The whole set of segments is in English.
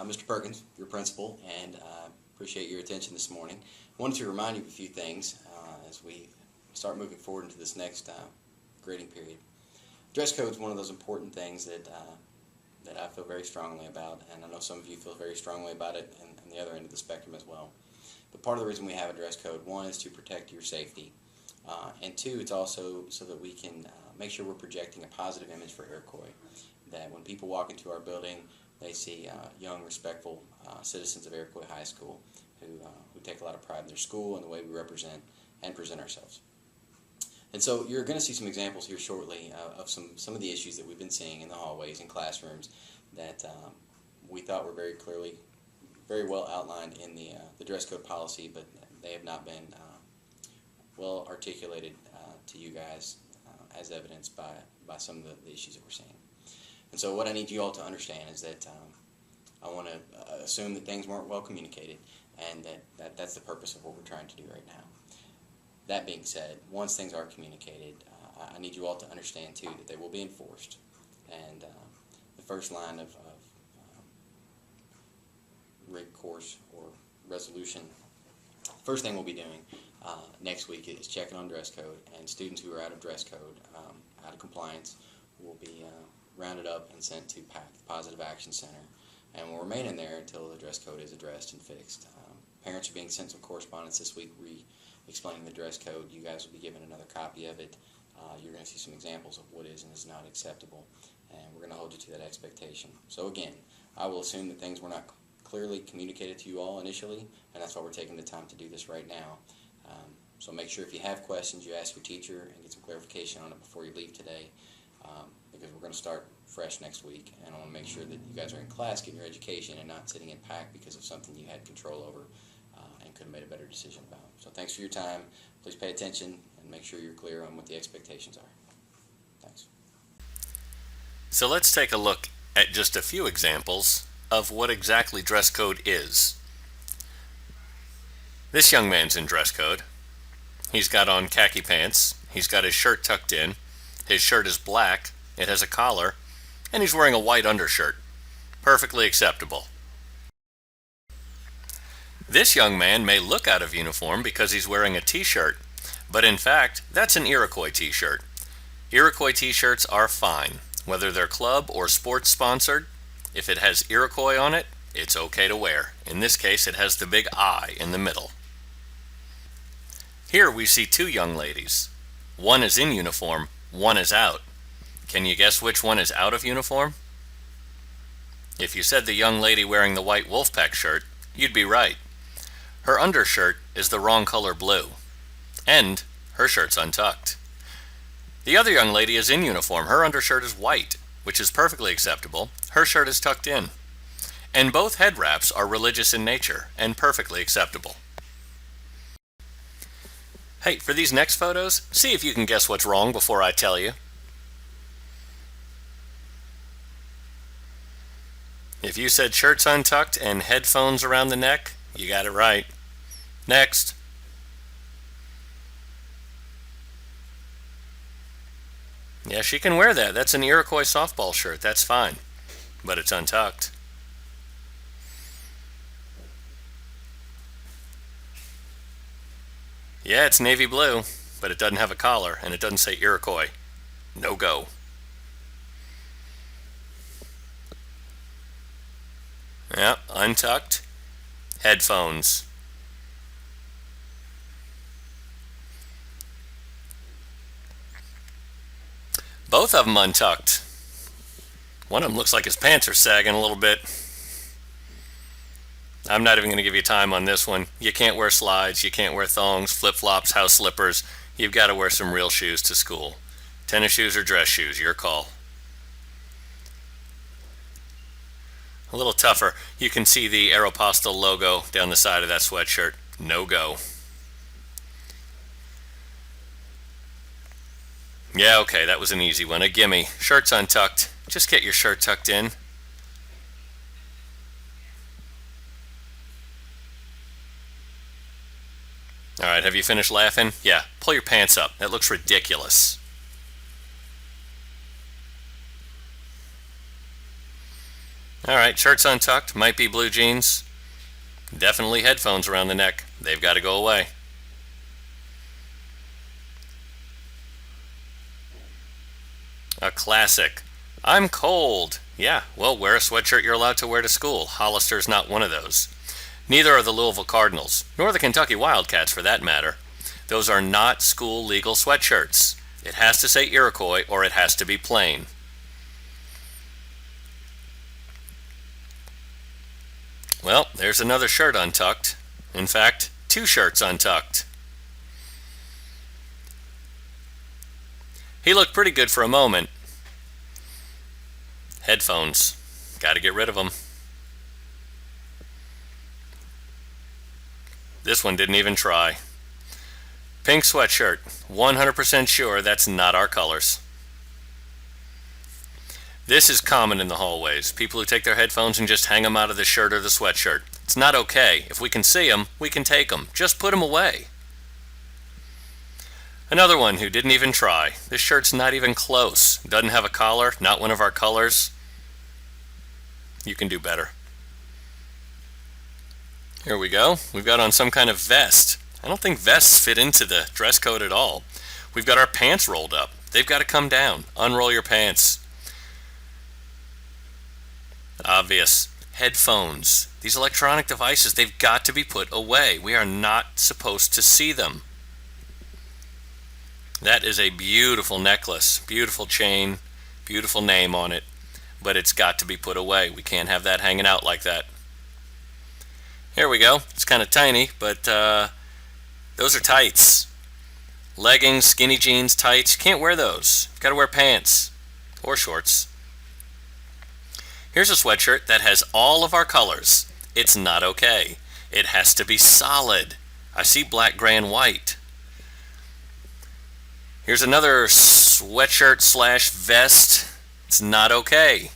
Mr. Perkins, your principal, and appreciate your attention this morning. I wanted to remind you of a few things as we start moving forward into this next grading period. Dress code is one of those important things that I feel very strongly about, and I know some of you feel very strongly about it on the other end of the spectrum as well. But part of the reason we have a dress code, one, is to protect your safety, and two, it's also so that we can make sure we're projecting a positive image for Iroquois, that when people walk into our building, they see young, respectful citizens of Iroquois High School who take a lot of pride in their school and the way we represent and present ourselves. And so you're going to see some examples here shortly of some of the issues that we've been seeing in the hallways and classrooms that we thought were very well outlined in the dress code policy, but they have not been well articulated to you guys as evidenced by some of the issues that we're seeing. And so what I need you all to understand is that I want to assume that things weren't well communicated, and that's the purpose of what we're trying to do right now. That being said, once things are communicated, I need you all to understand too that they will be enforced. And the first line of recourse or resolution, first thing we'll be doing next week is checking on dress code, and students who are out of dress code, out of compliance, will be rounded up and sent to PAC, the Positive Action Center, and will remain in there until the dress code is addressed and fixed. Parents are being sent some correspondence this week explaining the dress code. You guys will be given another copy of it. You're going to see some examples of what is and is not acceptable, and we're going to hold you to that expectation. So again, I will assume that things were not clearly communicated to you all initially, and that's why we're taking the time to do this right now. So make sure if you have questions, you ask your teacher and get some clarification on it before you leave today, because we're going to start fresh next week, and I want to make sure that you guys are in class getting your education and not sitting in PAC because of something you had control over and could have made a better decision about. So thanks for your time. Please pay attention and make sure you're clear on what the expectations are. Thanks. So let's take a look at just a few examples of what exactly dress code is. This young man's in dress code. He's got on khaki pants. He's got his shirt tucked in. His shirt is black. It has a collar. And he's wearing a white undershirt. Perfectly acceptable. This young man may look out of uniform because he's wearing a t-shirt, but in fact, that's an Iroquois t-shirt. Iroquois t-shirts are fine, whether they're club or sports sponsored. If it has Iroquois on it, it's okay to wear. In this case, it has the big I in the middle. Here we see two young ladies. One is in uniform, one is out. Can you guess which one is out of uniform? If you said the young lady wearing the white Wolfpack shirt, you'd be right. Her undershirt is the wrong color blue, and her shirt's untucked. The other young lady is in uniform. Her undershirt is white, which is perfectly acceptable. Her shirt is tucked in. And both head wraps are religious in nature and perfectly acceptable. Hey, for these next photos, see if you can guess what's wrong before I tell you. If you said shirts untucked and headphones around the neck, you got it right. Next. Yeah, she can wear that. That's an Iroquois softball shirt. That's fine. But it's untucked. Yeah, it's navy blue, but it doesn't have a collar, and it doesn't say Iroquois. No go. Yeah, untucked. Headphones. Both of them untucked. One of them looks like his pants are sagging a little bit. I'm not even going to give you time on this one. You can't wear slides, you can't wear thongs, flip-flops, house slippers. You've got to wear some real shoes to school. Tennis shoes or dress shoes, your call. A little tougher. You can see the Aeropostale logo down the side of that sweatshirt. No go. Yeah, okay, that was an easy one. A gimme. Shirt's untucked. Just get your shirt tucked in. Alright, have you finished laughing? Yeah, pull your pants up. That looks ridiculous. All right, shirts untucked, might be blue jeans. Definitely headphones around the neck. They've got to go away. A classic. I'm cold. Yeah, well, wear a sweatshirt you're allowed to wear to school. Hollister's not one of those. Neither are the Louisville Cardinals, nor the Kentucky Wildcats for that matter. Those are not school legal sweatshirts. It has to say Iroquois or it has to be plain. Well, there's another shirt untucked. In fact, two shirts untucked. He looked pretty good for a moment. Headphones. Gotta get rid of them. This one didn't even try. Pink sweatshirt. 100% sure that's not our colors. This is common in the hallways. People who take their headphones and just hang them out of the shirt or the sweatshirt. It's not okay. If we can see them, we can take them. Just put them away. Another one who didn't even try. This shirt's not even close. Doesn't have a collar, not one of our colors. You can do better. Here we go. We've got on some kind of vest. I don't think vests fit into the dress code at all. We've got our pants rolled up. They've got to come down. Unroll your pants. Obvious. Headphones. These electronic devices, they've got to be put away. We are not supposed to see them. That is a beautiful necklace, beautiful chain, beautiful name on it, but it's got to be put away. We can't have that hanging out like that. Here we go. It's kind of tiny, but those are tights. Leggings, skinny jeans, tights. You can't wear those. You've got to wear pants or shorts. Here's a sweatshirt that has all of our colors. It's not okay. It has to be solid. I see black, gray, and white. Here's another sweatshirt slash vest. It's not okay.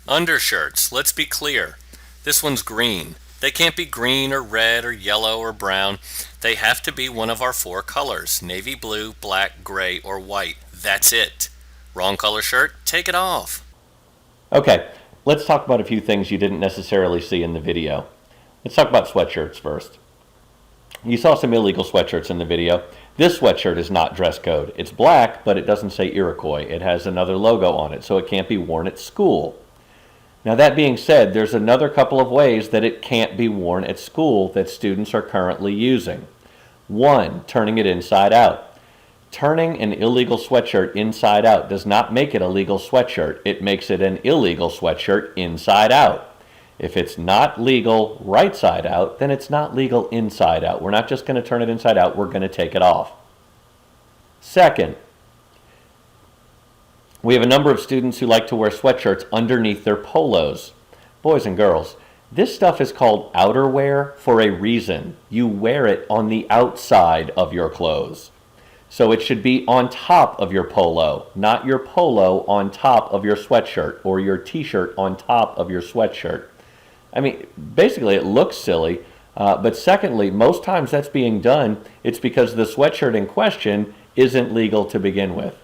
Undershirts. Let's be clear. This one's green. They can't be green or red or yellow or brown. They have to be one of our four colors. Navy blue, black, gray, or white. That's it. Wrong color shirt? Take it off. Okay, let's talk about a few things you didn't necessarily see in the video. Let's talk about sweatshirts first. You saw some illegal sweatshirts in the video. This sweatshirt is not dress code. It's black, but it doesn't say Iroquois. It has another logo on it, so it can't be worn at school. Now that being said, there's another couple of ways that it can't be worn at school that students are currently using. One, turning it inside out. Turning an illegal sweatshirt inside out does not make it a legal sweatshirt. It makes it an illegal sweatshirt inside out. If it's not legal right side out, then it's not legal inside out. We're not just going to turn it inside out, we're going to take it off. Second, we have a number of students who like to wear sweatshirts underneath their polos. Boys and girls, this stuff is called outerwear for a reason. You wear it on the outside of your clothes. So it should be on top of your polo, not your polo on top of your sweatshirt or your t-shirt on top of your sweatshirt. I mean, basically it looks silly, but secondly, most times that's being done, it's because the sweatshirt in question isn't legal to begin with.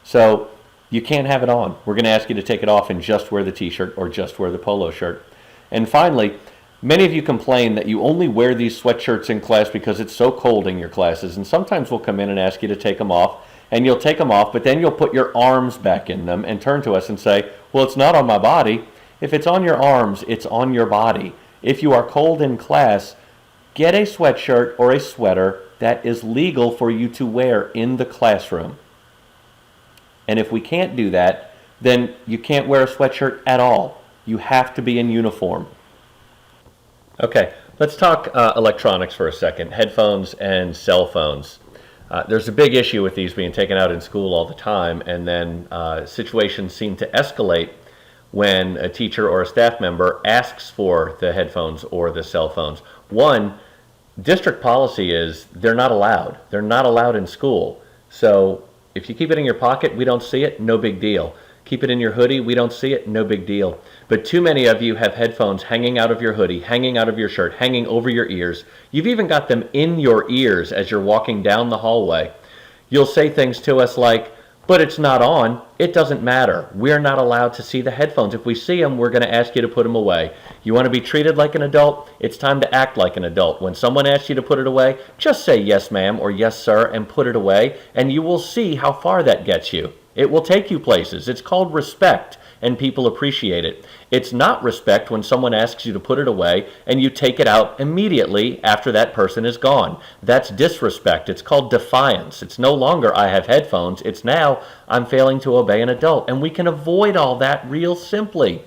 So you can't have it on. We're going to ask you to take it off and just wear the t-shirt or just wear the polo shirt. And finally, many of you complain that you only wear these sweatshirts in class because it's so cold in your classes, and sometimes we'll come in and ask you to take them off, and you'll take them off, but then you'll put your arms back in them and turn to us and say, well, it's not on my body. If it's on your arms, it's on your body. If you are cold in class, get a sweatshirt or a sweater that is legal for you to wear in the classroom. And if we can't do that, then you can't wear a sweatshirt at all. You have to be in uniform. Okay, let's talk electronics for a second, headphones and cell phones. There's a big issue with these being taken out in school all the time, and then situations seem to escalate when a teacher or a staff member asks for the headphones or the cell phones. One, district policy is they're not allowed. They're not allowed in school. So if you keep it in your pocket, we don't see it, no big deal. Keep it in your hoodie, we don't see it, no big deal. But too many of you have headphones hanging out of your hoodie, hanging out of your shirt, hanging over your ears. You've even got them in your ears as you're walking down the hallway. You'll say things to us like, but it's not on, it doesn't matter. We're not allowed to see the headphones. If we see them, we're going to ask you to put them away. You want to be treated like an adult? It's time to act like an adult. When someone asks you to put it away, just say yes, ma'am, or yes, sir, and put it away, and you will see how far that gets you. It will take you places. It's called respect, and people appreciate it. It's not respect when someone asks you to put it away and you take it out immediately after that person is gone. That's disrespect. It's called defiance. It's no longer I have headphones. It's now I'm failing to obey an adult. And we can avoid all that real simply.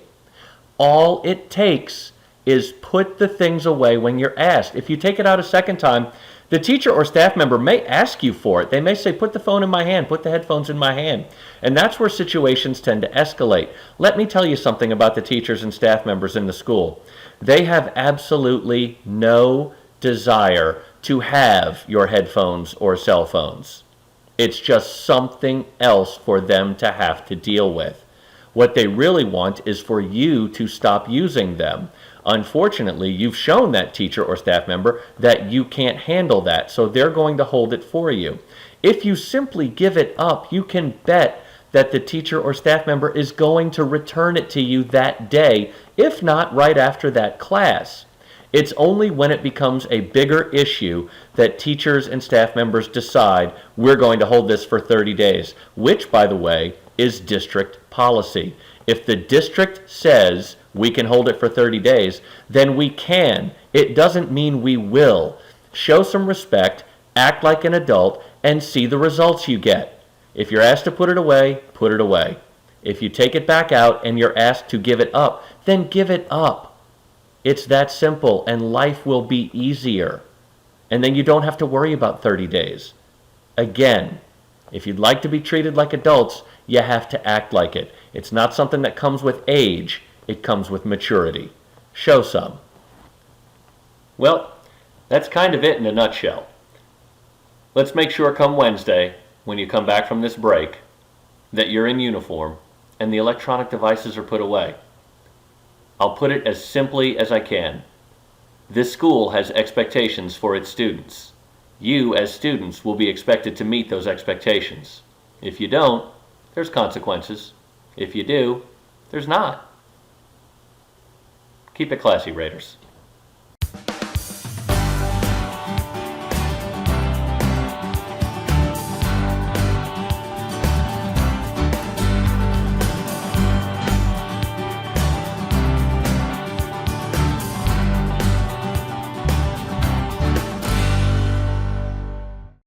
All it takes is put the things away when you're asked. If you take it out a second time, the teacher or staff member may ask you for it. They may say, put the phone in my hand, put the headphones in my hand. And that's where situations tend to escalate. Let me tell you something about the teachers and staff members in the school. They have absolutely no desire to have your headphones or cell phones. It's just something else for them to have to deal with. What they really want is for you to stop using them. Unfortunately, you've shown that teacher or staff member that you can't handle that, so they're going to hold it for you. If you simply give it up, you can bet that the teacher or staff member is going to return it to you that day, if not right after that class. It's only when it becomes a bigger issue that teachers and staff members decide we're going to hold this for 30 days, which, by the way, is district policy. If the district says we can hold it for 30 days, then we can. It doesn't mean we will. Show some respect, act like an adult, and see the results you get. If you're asked to put it away, put it away. If you take it back out and you're asked to give it up, then give it up. It's that simple, and life will be easier. And then you don't have to worry about 30 days. Again, if you'd like to be treated like adults, you have to act like it. It's not something that comes with age. It comes with maturity. Show some. Well, that's kind of it in a nutshell. Let's make sure come Wednesday, when you come back from this break, that you're in uniform and the electronic devices are put away. I'll put it as simply as I can. This school has expectations for its students. You, as students, will be expected to meet those expectations. If you don't, there's consequences. If you do, there's not. Keep it classy, Raiders.